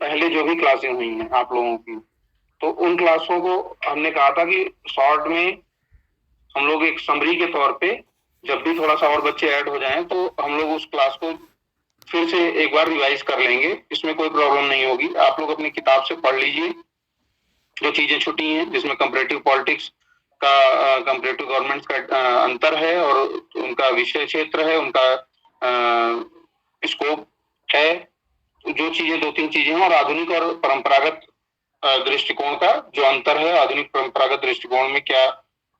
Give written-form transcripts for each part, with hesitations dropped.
पहले जो भी क्लासें हुई हैं आप लोगों की, तो उन क्लासों को हमने कहा था कि शॉर्ट में हम लोग एक समरी के तौर पे जब भी थोड़ा सा और बच्चे ऐड हो जाएं तो हम लोग उस क्लास को फिर से एक बार रिवाइज कर लेंगे। इसमें कोई प्रॉब्लम नहीं होगी। आप लोग अपनी किताब से पढ़ लीजिए जो चीजें छुटी हैं, जिसमें कंपैरेटिव पॉलिटिक्स का कंपैरेटिव गवर्नमेंट का अंतर है और उनका विषय क्षेत्र है, उनका स्कोप है, जो चीजें दो तीन चीजें हैं, और आधुनिक और परंपरागत दृष्टिकोण का जो अंतर है, आधुनिक परंपरागत दृष्टिकोण में क्या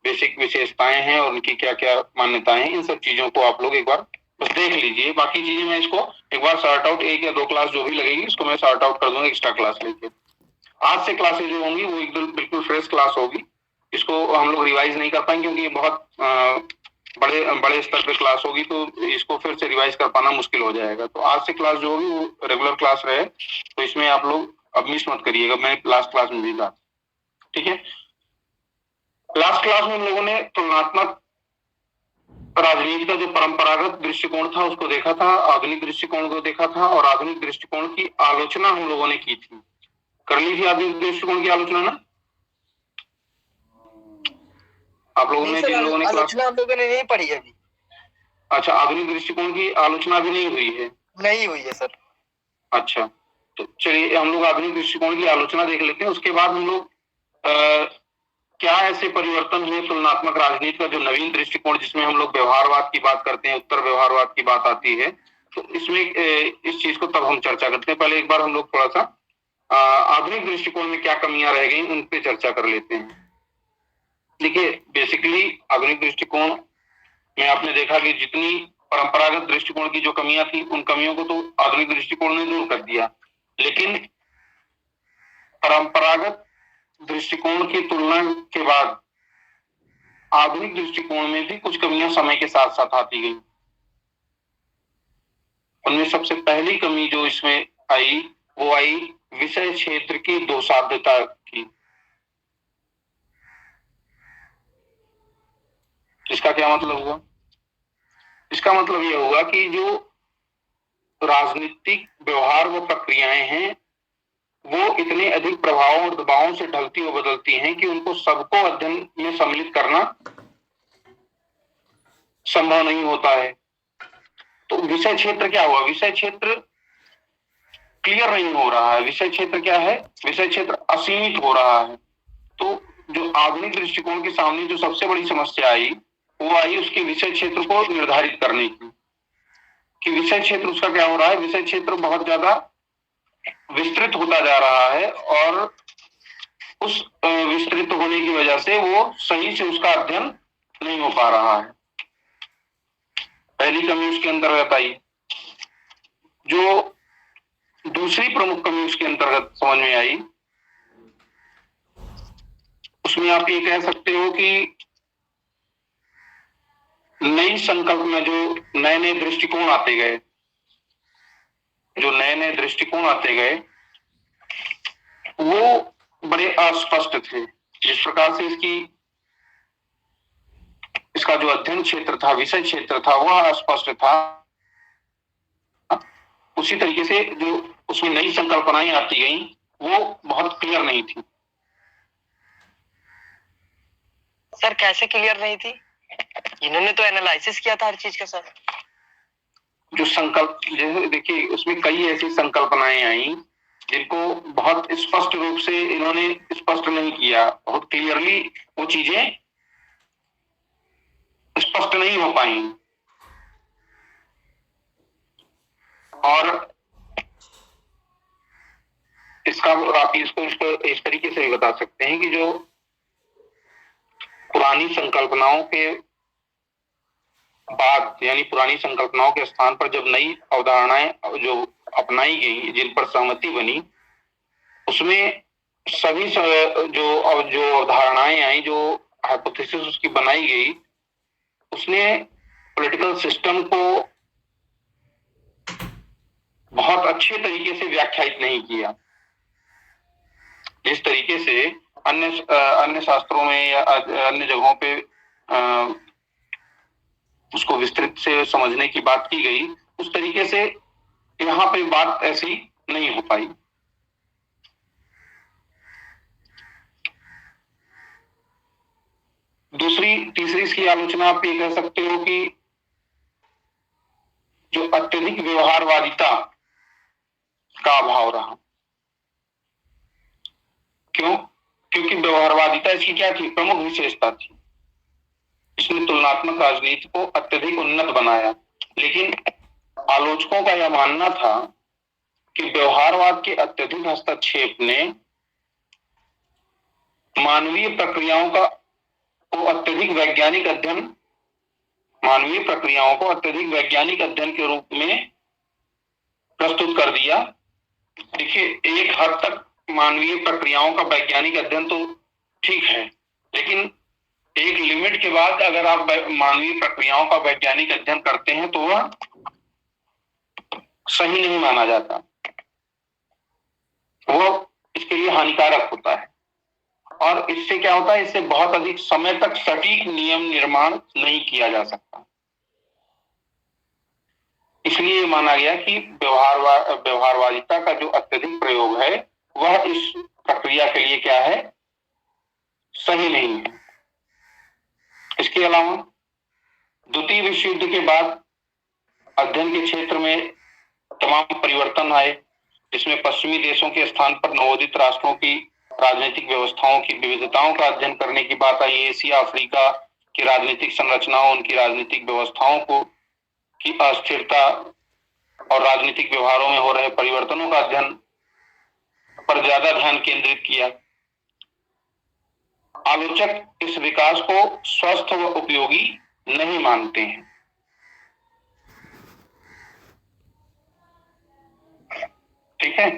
बेसिक विशेषताएं हैं और उनकी क्या क्या मान्यताएं हैं, इन सब चीजों को आप लोग एक बार बस देख लीजिए। बाकी चीजें मैं इसको एक बार सॉर्ट आउट, एक या दो क्लास जो भी लगेगी इसको मैं सॉर्ट आउट कर दूंगा एक्स्ट्रा क्लास लेके। आज से क्लासेस जो होंगी वो एकदम बिल्कुल फ्रेश क्लास होगी। इसको हम लोग रिवाइज नहीं कर पाएंगे क्योंकि ये बहुत बड़े बड़े स्तर पे क्लास होगी, तो इसको फिर से रिवाइज कर पाना मुश्किल हो जाएगा। तो आज से क्लास जो होगी वो रेगुलर क्लास रहे, तो इसमें आप लोग अब मिस मत करिएगा। मैंने लास्ट क्लास में भी कहा, ठीक है। लास्ट क्लास में हम लोगों ने तुलनात्मक राजनीति का जो परंपरागत दृष्टिकोण था उसको देखा था, आधुनिक दृष्टिकोण को देखा था, और आधुनिक दृष्टिकोण की आलोचना हम लोगों ने की थी। कर ली थी आधुनिक दृष्टिकोण की आलोचना ना आप लोगों ने, जिन लोगों ने आलोचना हम लोगों ने नहीं पढ़ी अभी। अच्छा, आधुनिक दृष्टिकोण की आलोचना भी नहीं हुई है? नहीं हुई है सर। अच्छा, तो चलिए हम लोग आधुनिक दृष्टिकोण की आलोचना देख लेते हैं। उसके बाद हम लोग क्या ऐसे परिवर्तन हुए तुलनात्मक राजनीति का जो नवीन दृष्टिकोण, जिसमें हम लोग व्यवहारवाद की बात करते हैं, उत्तर व्यवहारवाद की बात आती है, तो इसमें इस चीज को तब हम चर्चा करते हैं। पहले एक बार हम लोग थोड़ा सा आधुनिक दृष्टिकोण में क्या कमियां रह गई उन पे चर्चा कर लेते हैं। देखिए, बेसिकली आधुनिक दृष्टिकोण में आपने देखा कि जितनी परंपरागत दृष्टिकोण की जो कमियां थी उन कमियों को तो आधुनिक दृष्टिकोण ने दूर कर दिया, लेकिन परंपरागत दृष्टिकोण की तुलना के बाद आधुनिक दृष्टिकोण में भी कुछ कमियां समय के साथ साथ आती गई। उनमें सबसे पहली कमी जो इसमें आई वो आई विषय क्षेत्र की दोषाध्यता की। इसका क्या मतलब हुआ? इसका मतलब यह हुआ कि जो राजनीतिक व्यवहार व प्रक्रियाएं हैं वो इतने अधिक प्रभावों और दबावों से ढलती और बदलती हैं कि उनको सबको अध्ययन में सम्मिलित करना संभव नहीं होता है। तो विषय क्षेत्र क्या हुआ? विषय क्षेत्र क्लियर नहीं हो रहा है। विषय क्षेत्र क्या है? विषय क्षेत्र असीमित हो रहा है। तो जो आधुनिक दृष्टिकोण के सामने जो सबसे बड़ी समस्या आई वो आई उसके विषय क्षेत्र को निर्धारित करने की, कि विषय क्षेत्र उसका क्या हो रहा है। विषय क्षेत्र बहुत ज्यादा विस्तृत होता जा रहा है और उस विस्तृत होने की वजह से वो सही से उसका अध्ययन नहीं हो पा रहा है। पहली कमी उसके अंतर्गत आई। जो दूसरी प्रमुख कमी उसके अंतर्गत समझ में आई उसमें आप ये कह सकते हो कि नई संकल्प में जो नए नए दृष्टिकोण आते गए, जो नए नए दृष्टिकोण आते गए वो बड़े अस्पष्ट थे। जिस प्रकार से इसका जो अध्ययन क्षेत्र था, विषय क्षेत्र था, वह अस्पष्ट था, उसी तरीके से जो उसमें नई संकल्पनाएं आती गई वो बहुत क्लियर नहीं थी। सर कैसे क्लियर नहीं थी? इन्होंने तो एनालिसिस किया था हर चीज का सर। जो संकल्प, जैसे देखिए उसमें कई ऐसी संकल्पनाएं आई जिनको बहुत स्पष्ट रूप से इन्होंने स्पष्ट नहीं किया, बहुत क्लियरली वो चीजें स्पष्ट नहीं हो पाई। और इसका आप इसको इस तरीके से भी बता सकते हैं कि जो पुरानी संकल्पनाओं के बाद, यानी पुरानी संकल्पनाओं के स्थान पर जब नई अवधारणाएं जो अपनाई गई, जिन पर सहमति बनी, उसमें सभी जो अवधारणाएं आई, जो हाइपोथेसिस उसकी बनाई गई, उसने पॉलिटिकल सिस्टम को बहुत अच्छे तरीके से व्याख्यायित नहीं किया। जिस तरीके से अन्य शास्त्रों में या अन्य जगहों पे उसको विस्तृत से समझने की बात की गई, उस तरीके से यहाँ पे बात ऐसी नहीं हो पाई। तीसरी इसकी आलोचना आप ये कह सकते हो कि जो अत्यधिक व्यवहारवादिता का अभाव रहा। क्यों? क्योंकि व्यवहारवादिता इसकी क्या थी? प्रमुख विशेषता थी। इसने तुलनात्मक राजनीति को अत्यधिक उन्नत बनाया। लेकिन आलोचकों का यह मानना था कि व्यवहारवाद के अत्यधिक हस्तक्षेप ने मानवीय प्रक्रियाओं को अत्यधिक वैज्ञानिक अध्ययन के रूप में प्रस्तुत कर दिया। देखिए, एक हद तक मानवीय प्रक्रियाओं का वैज्ञानिक अध्ययन तो ठीक है, लेकिन एक लिमिट के बाद अगर आप मानवीय प्रक्रियाओं का वैज्ञानिक अध्ययन करते हैं तो वह सही नहीं माना जाता, वो इसके लिए हानिकारक होता है। और इससे क्या होता है? इससे बहुत अधिक समय तक सटीक नियम निर्माण नहीं किया जा सकता। इसलिए माना गया कि व्यवहारवादिता का जो अत्यधिक प्रयोग है वह इस प्रक्रिया के लिए क्या है? सही नहीं है। इसके अलावा द्वितीय विश्व युद्ध के बाद अध्ययन के क्षेत्र में तमाम परिवर्तन आए, जिसमें पश्चिमी देशों के स्थान पर नवोदित राष्ट्रों की राजनीतिक व्यवस्थाओं की विविधताओं का अध्ययन करने की बात आई। एशिया अफ्रीका की राजनीतिक संरचनाओं, उनकी राजनीतिक व्यवस्थाओं को की अस्थिरता और राजनीतिक व्यवहारों में हो रहे परिवर्तनों का अध्ययन पर ज्यादा ध्यान केंद्रित किया। आलोचक इस विकास को स्वस्थ व उपयोगी नहीं मानते हैं। ठीक है,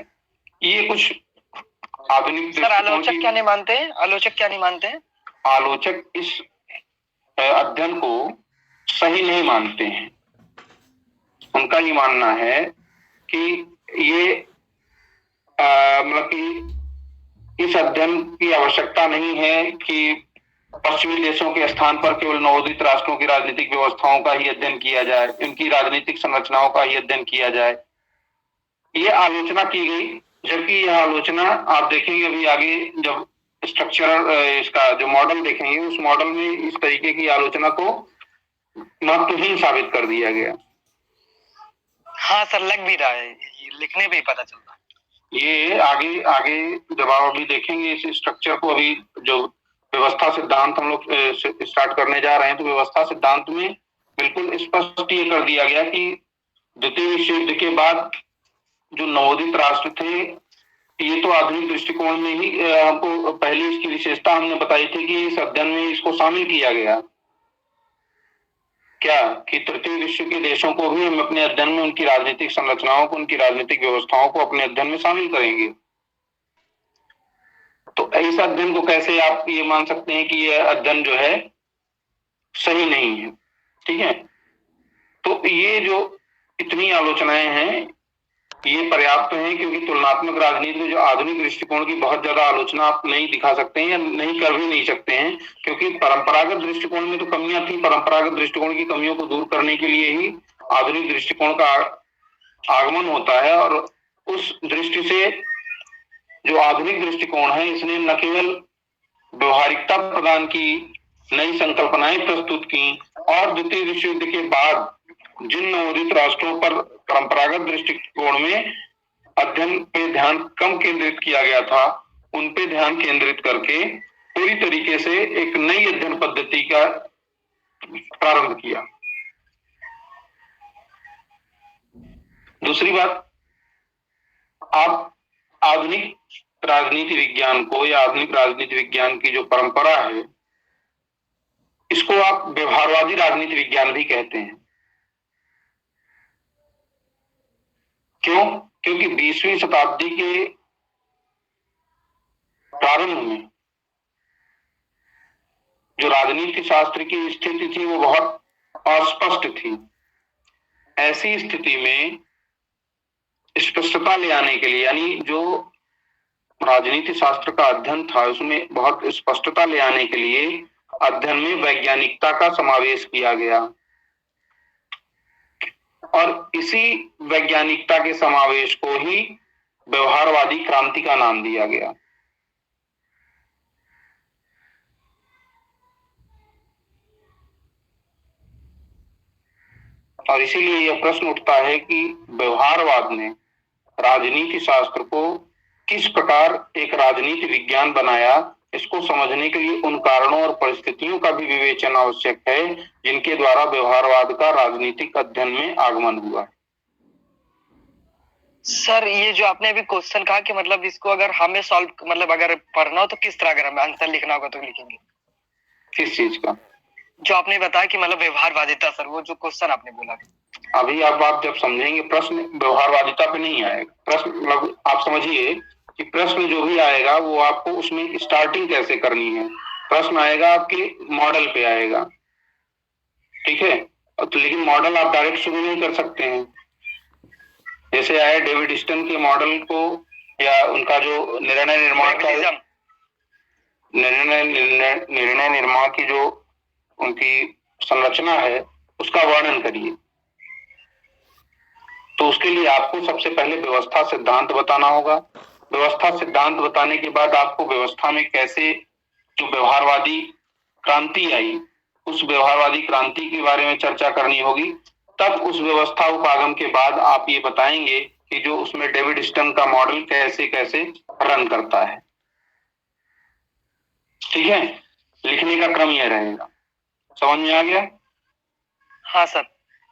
ये कुछ आधुनिक सर आलोचक क्या नहीं मानते हैं? आलोचक क्या नहीं मानते हैं? आलोचक इस अध्ययन को सही नहीं मानते हैं। उनका ये मानना है कि ये मतलब कि इस अध्ययन की आवश्यकता नहीं है कि पश्चिमी देशों के स्थान पर केवल नवोदित राष्ट्रों की राजनीतिक व्यवस्थाओं का ही अध्ययन किया जाए, उनकी राजनीतिक संरचनाओं का ही अध्ययन किया जाए। ये आलोचना की गई, जबकि यह आलोचना आप देखेंगे अभी आगे जब स्ट्रक्चरल इसका जो मॉडल देखेंगे, उस मॉडल में इस तरीके की आलोचना को महत्वहीन साबित कर दिया गया। हाँ सर, लग भी रहा है, लिखने पे ही पता चलता है। ये आगे जब आप अभी देखेंगे इस स्ट्रक्चर को, अभी जो व्यवस्था सिद्धांत हम लोग स्टार्ट करने जा रहे हैं, तो व्यवस्था सिद्धांत में बिल्कुल स्पष्ट ये कर दिया गया कि द्वितीय विश्व युद्ध के बाद जो नवोदित राष्ट्र थे, ये तो आधुनिक दृष्टिकोण में ही हमको पहले इसकी विशेषता हमने बताई थी कि इस अध्ययन में इसको शामिल किया गया। क्या कि तृतीय विश्व के देशों को भी हम अपने अध्ययन में उनकी राजनीतिक संरचनाओं को, उनकी राजनीतिक व्यवस्थाओं को अपने अध्ययन में शामिल करेंगे। तो इस अध्ययन को कैसे आप ये मान सकते हैं कि यह अध्ययन जो है सही नहीं है? ठीक है, तो ये जो इतनी आलोचनाएं हैं ये पर्याप्त है, क्योंकि तुलनात्मक राजनीति में जो आधुनिक दृष्टिकोण की बहुत ज्यादा आलोचना आप नहीं दिखा सकते हैं या नहीं कर भी नहीं सकते हैं, क्योंकि परंपरागत दृष्टिकोण में तो कमियां थी। परंपरागत दृष्टिकोण की कमियों को दूर करने के लिए ही आधुनिक दृष्टिकोण का आगमन होता है। और उस दृष्टि से जो आधुनिक दृष्टिकोण है, इसने न केवल व्यवहारिकता प्रदान की, नई संकल्पनाएं प्रस्तुत की, और द्वितीय विश्व युद्ध के बाद जिन नवोदित राष्ट्रों पर परंपरागत दृष्टिकोण में अध्ययन पे ध्यान कम केंद्रित किया गया था, उन पे ध्यान केंद्रित करके पूरी तरीके से एक नई अध्ययन पद्धति का प्रारंभ किया। दूसरी बात, आप आधुनिक राजनीति विज्ञान को या आधुनिक राजनीति विज्ञान की जो परंपरा है, इसको आप व्यवहारवादी राजनीति विज्ञान भी कहते हैं। क्यों? क्योंकि 20वीं शताब्दी के प्रारंभ में जो राजनीति शास्त्र की स्थिति थी वो बहुत अस्पष्ट थी। ऐसी स्थिति में स्पष्टता ले आने के लिए, यानी जो राजनीति शास्त्र का अध्ययन था उसमें बहुत स्पष्टता ले आने के लिए अध्ययन में वैज्ञानिकता का समावेश किया गया, और इसी वैज्ञानिकता के समावेश को ही व्यवहारवादी क्रांति का नाम दिया गया। और इसीलिए यह प्रश्न उठता है कि व्यवहारवाद ने राजनीति शास्त्र को किस प्रकार एक राजनीति विज्ञान बनाया। इसको समझने के लिए उन कारणों और परिस्थितियों का भी विवेचन आवश्यक है जिनके द्वारा व्यवहारवाद का राजनीतिक अध्ययन में आगमन हुआ है। सर ये जो आपने अभी क्वेश्चन कहा कि मतलब इसको अगर हमें सॉल्व मतलब अगर पढ़ना हो तो किस तरह अगर हमें आंसर लिखना होगा तो लिखेंगे? किस चीज का? जो आपने बताया कि मतलब व्यवहारवादिता, सर वो जो क्वेश्चन आपने बोला अभी अब आप जब समझेंगे प्रश्न व्यवहारवादिता पे नहीं आएगा प्रश्न, मतलब आप समझिए कि प्रश्न जो भी आएगा वो आपको उसमें स्टार्टिंग कैसे करनी है। प्रश्न आएगा आपके मॉडल पे आएगा, ठीक है। तो लेकिन मॉडल आप डायरेक्ट शुरू नहीं कर सकते हैं। जैसे आया डेविड स्टन के मॉडल को या उनका जो निर्णय निर्माण का निर्णय निर्माण की जो उनकी संरचना है उसका वर्णन करिए। तो उसके लिए आपको सबसे पहले व्यवस्था सिद्धांत बताना होगा। व्यवस्था सिद्धांत बताने के बाद आपको व्यवस्था में कैसे जो व्यवहारवादी क्रांति आई उस व्यवहारवादी क्रांति के बारे में चर्चा करनी होगी। तब उस व्यवस्था उपागम के बाद आप ये बताएंगे कि जो उसमें डेविड स्टन का मॉडल कैसे कैसे रन करता है, ठीक है। लिखने का क्रम यह रहेगा। समझ में आ गया? हाँ सर।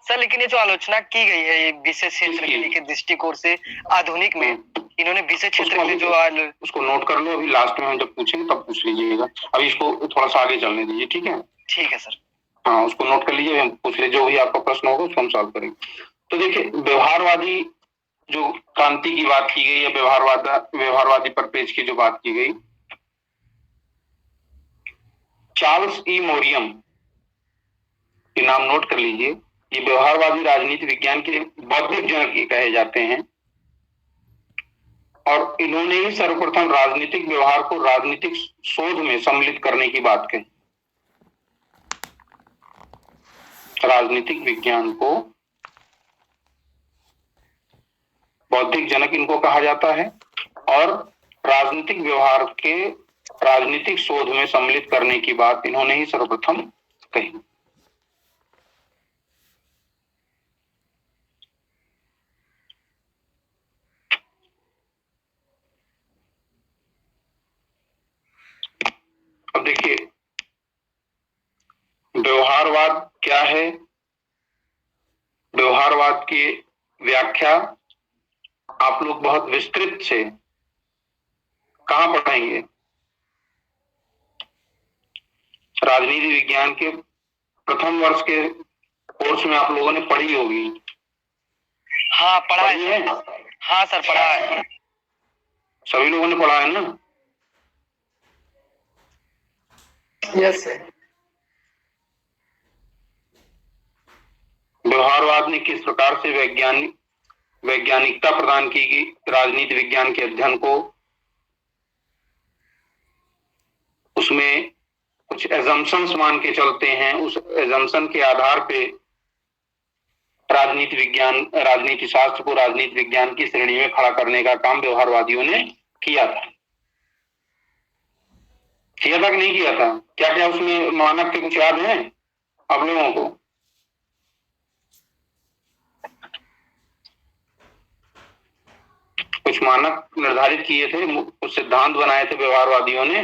सर लेकिन ये जो आलोचना की गई है ये विशेष क्षेत्र के दृष्टिकोण से आधुनिक में, इन्होंने विशेष क्षेत्र के जो उसको नोट कर लो। अभी लास्ट में हम जब पूछेंगे तब पूछ लीजिएगा। अभी इसको थोड़ा सा आगे चलने दीजिए, ठीक है? ठीक है सर। हाँ, उसको नोट कर लीजिए, हम पूछ लीजिए। जो भी आपका प्रश्न होगा उसको हम सॉल्व करेंगे। तो देखिए, व्यवहारवादी जो क्रांति की बात की गई है, व्यवहारवादी परिपेक्ष की जो बात की गई, चार्ल्स ई मोरियम के नाम नोट कर लीजिए। ये व्यवहारवादी राजनीति विज्ञान के बौद्धिक जनक कहे जाते हैं और इन्होंने ही सर्वप्रथम राजनीतिक व्यवहार को राजनीतिक शोध में सम्मिलित करने की बात कही। राजनीतिक विज्ञान को बौद्धिक जनक इनको कहा जाता है और राजनीतिक व्यवहार के राजनीतिक शोध में सम्मिलित करने की बात इन्होंने ही सर्वप्रथम कही। अब देखिए, व्यवहारवाद क्या है? व्यवहारवाद की व्याख्या आप लोग बहुत विस्तृत से कहां पढ़ेंगे? राजनीति विज्ञान के प्रथम वर्ष के कोर्स में आप लोगों ने पढ़ी होगी। हाँ पढ़ा है। हाँ सर पढ़ा है। सभी लोगों ने पढ़ा है ना? Yes sir. व्यवहारवाद ने किस प्रकार से वैज्ञानिकता प्रदान की कि राजनीति विज्ञान के अध्ययन को, उसमें कुछ एजम्पशंस मान के चलते हैं, उस एजम्पशन के आधार पे राजनीति शास्त्र को राजनीति विज्ञान की श्रेणी में खड़ा करने का काम व्यवहारवादियों ने किया था। किया था कि नहीं किया था? क्या क्या उसमें मानक के कुछ याद है आप लोगों को? कुछ मानक निर्धारित किए थे, कुछ सिद्धांत बनाए थे व्यवहारवादियों ने।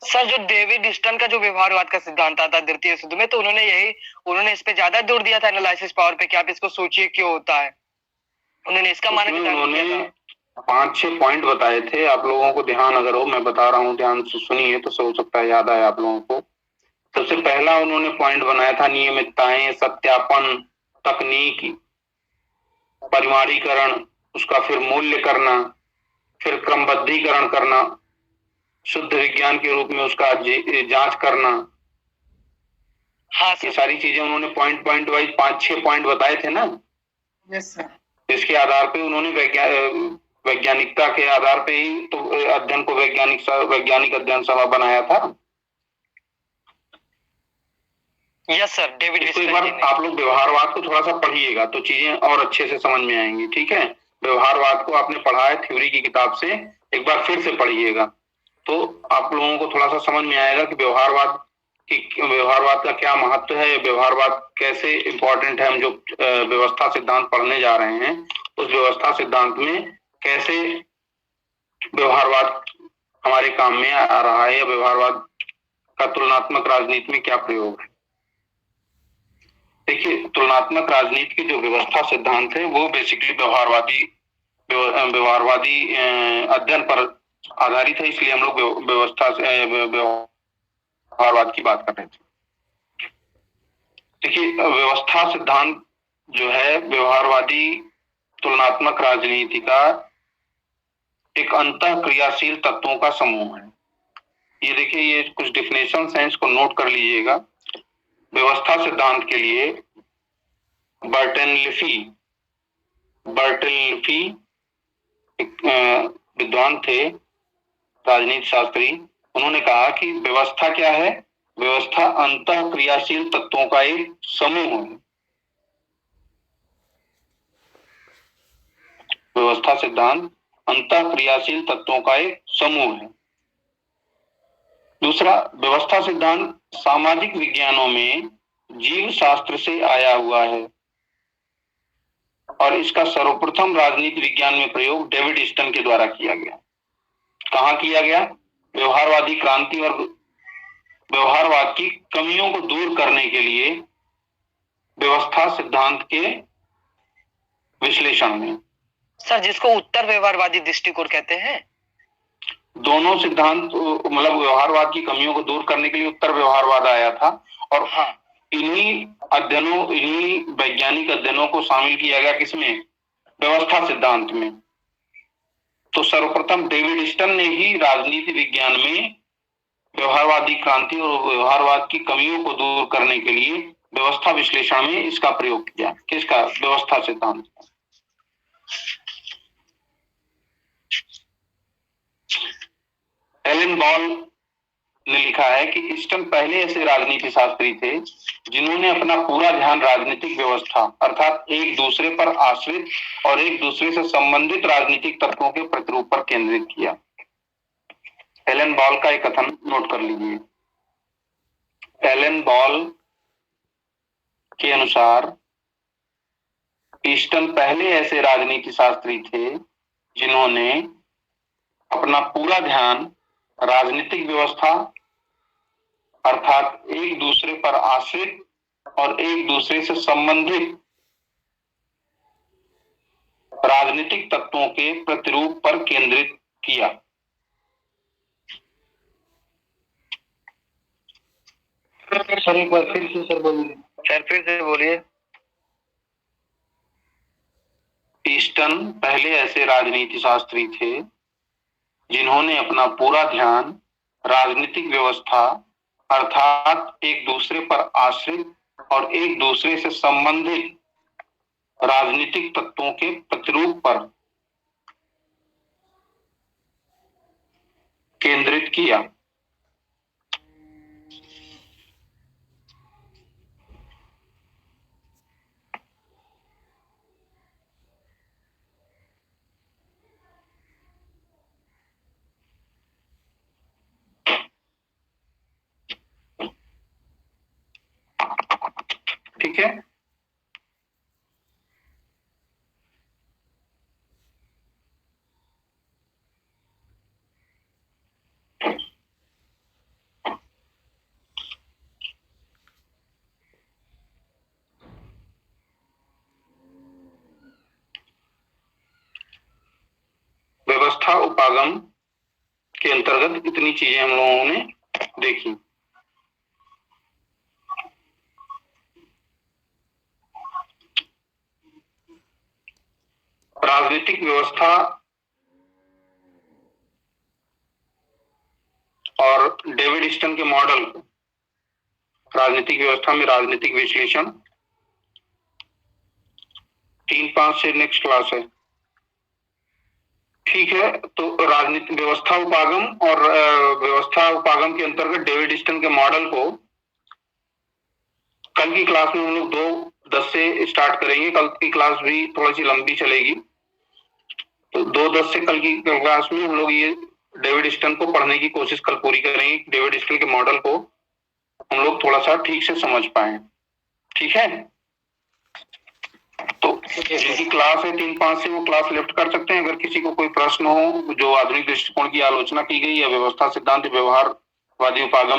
सर जो डेविड स्टन का जो व्यवहारवाद का सिद्धांत आता द्वितीय शुद्ध में, तो उन्होंने इस पे ज्यादा जोर दिया था एनालिसिस पावर पे कि आप इसको सोचिए क्यों होता है। उन्होंने इसका मानक उन्होंने 5-6 पॉइंट बताए थे। आप लोगों को ध्यान अगर हो, मैं बता रहा हूँ, ध्यान से सुनिए तो हो सकता है याद आए आप लोगों को। सबसे पहला उन्होंने पॉइंट बनाया था नियमितताएं, सत्यापन, तकनीक, परिमाणीकरण, उसका फिर मूल्य करना, फिर क्रमबद्धीकरण करना, शुद्ध विज्ञान के रूप में उसका जांच करना। हाँ ये सारी चीजें उन्होंने पॉइंट वाइज 5-6 पॉइंट बताए थे ना। Yes sir. इसके आधार पे उन्होंने वैज्ञानिकता के आधार पे ही तो अध्ययन को वैज्ञानिक अध्ययन सभा बनाया था। Yes sir. डेविड इसको एक बार आप लोग व्यवहारवाद को थोड़ा सा पढ़िएगा तो चीजें और अच्छे से समझ में आएंगी, ठीक है। व्यवहारवाद को आपने पढ़ा है थ्योरी की किताब से, एक बार फिर से पढ़िएगा तो आप लोगों को थोड़ा सा समझ में आएगा कि व्यवहारवाद कि व्यवहारवाद का क्या महत्व है, व्यवहारवाद कैसे इंपॉर्टेंट है। हम जो व्यवस्था सिद्धांत पढ़ने जा रहे हैं उस व्यवस्था सिद्धांत में कैसे व्यवहारवाद हमारे काम में आ रहा है, या व्यवहारवाद का तुलनात्मक राजनीति में क्या प्रयोग है। देखिए, तुलनात्मक राजनीति के जो व्यवस्था सिद्धांत है वो बेसिकली व्यवहारवादी अध्ययन पर आधारित है, इसलिए हम लोग व्यवहारवाद की बात कर रहे थे। देखिए, व्यवस्था सिद्धांत जो है व्यवहारवादी तुलनात्मक राजनीति का एक अंतः क्रियाशील तत्वों का समूह है। ये देखिए, ये कुछ डिफिनेशन है, इसको नोट कर लीजिएगा। व्यवस्था सिद्धांत के लिए बर्टनलिफी एक विद्वान थे, राजनीति शास्त्री। उन्होंने कहा कि व्यवस्था क्या है, व्यवस्था अंतः क्रियाशील तत्वों का एक समूह है। व्यवस्था सिद्धांत अंतः क्रियाशील तत्वों का एक समूह है। दूसरा, व्यवस्था सिद्धांत सामाजिक विज्ञानों में जीव शास्त्र से आया हुआ है और इसका सर्वप्रथम राजनीति विज्ञान में प्रयोग डेविड स्टन के द्वारा किया गया। कहाँ किया गया? व्यवहारवादी क्रांति और व्यवहारवाद की कमियों को दूर करने के लिए व्यवस्था सिद्धांत के विश्लेषण में। सर, जिसको उत्तर व्यवहारवादी दृष्टिकोण कहते हैं। दोनों सिद्धांत, मतलब व्यवहारवाद की कमियों को दूर करने के लिए उत्तर व्यवहारवाद आया था, और हाँ, इन्हीं वैज्ञानिक अध्ययनों को शामिल किया गया किसमें? व्यवस्था सिद्धांत में। तो सर्वप्रथम डेविड स्टन ने ही राजनीति विज्ञान में व्यवहारवादी क्रांति और व्यवहारवाद की कमियों को दूर करने के लिए व्यवस्था विश्लेषण में इसका प्रयोग किया। किसका? व्यवस्था सिद्धांत। एलन बॉल ने लिखा है कि स्टन पहले ऐसे राजनीति शास्त्री थे जिन्होंने अपना पूरा ध्यान राजनीतिक व्यवस्था अर्थात एक दूसरे पर आश्रित और एक दूसरे से संबंधित राजनीतिक तत्वों के प्रतिरूप पर केंद्रित किया। एलन बॉल का एक कथन नोट कर लीजिए। एलन बॉल के अनुसार स्टन पहले ऐसे राजनीति शास्त्री थे जिन्होंने अपना पूरा ध्यान राजनीतिक व्यवस्था अर्थात एक दूसरे पर आश्रित और एक दूसरे से संबंधित राजनीतिक तत्वों के प्रतिरूप पर केंद्रित किया। सर एक बार फिर से सर बोलिए। सर फिर से बोलिए। स्टन पहले ऐसे राजनीति शास्त्री थे जिन्होंने अपना पूरा ध्यान राजनीतिक व्यवस्था अर्थात एक दूसरे पर आश्रित और एक दूसरे से संबंधित राजनीतिक तत्वों के प्रतिरूप पर केंद्रित किया। ठीक है। व्यवस्था उपागम के अंतर्गत इतनी चीजें हम लोगों ने देखी। राजनीतिक व्यवस्था और डेविड स्टन के मॉडल को, राजनीतिक व्यवस्था में राजनीतिक विश्लेषण 3-5 से नेक्स्ट क्लास है। ठीक है, तो राजनीतिक व्यवस्था उपागम और व्यवस्था उपागम के अंतर्गत डेविड स्टन के मॉडल को कल की क्लास में हम लोग 2:10 से स्टार्ट करेंगे। कल की क्लास भी थोड़ी सी लंबी चलेगी, तो 2:10 से कल की क्लास में हम लोग ये डेविड स्टन को पढ़ने की कोशिश कल पूरी करेंगे, डेविड स्टन के मॉडल को हम लोग थोड़ा सा ठीक से समझ पाए। ठीक है, तो जिनकी क्लास है 3-5 से वो क्लास लेफ्ट कर सकते हैं। अगर किसी को कोई प्रश्न हो जो आधुनिक दृष्टिकोण की आलोचना की गई या व्यवस्था सिद्धांत व्यवहारवादी उपागम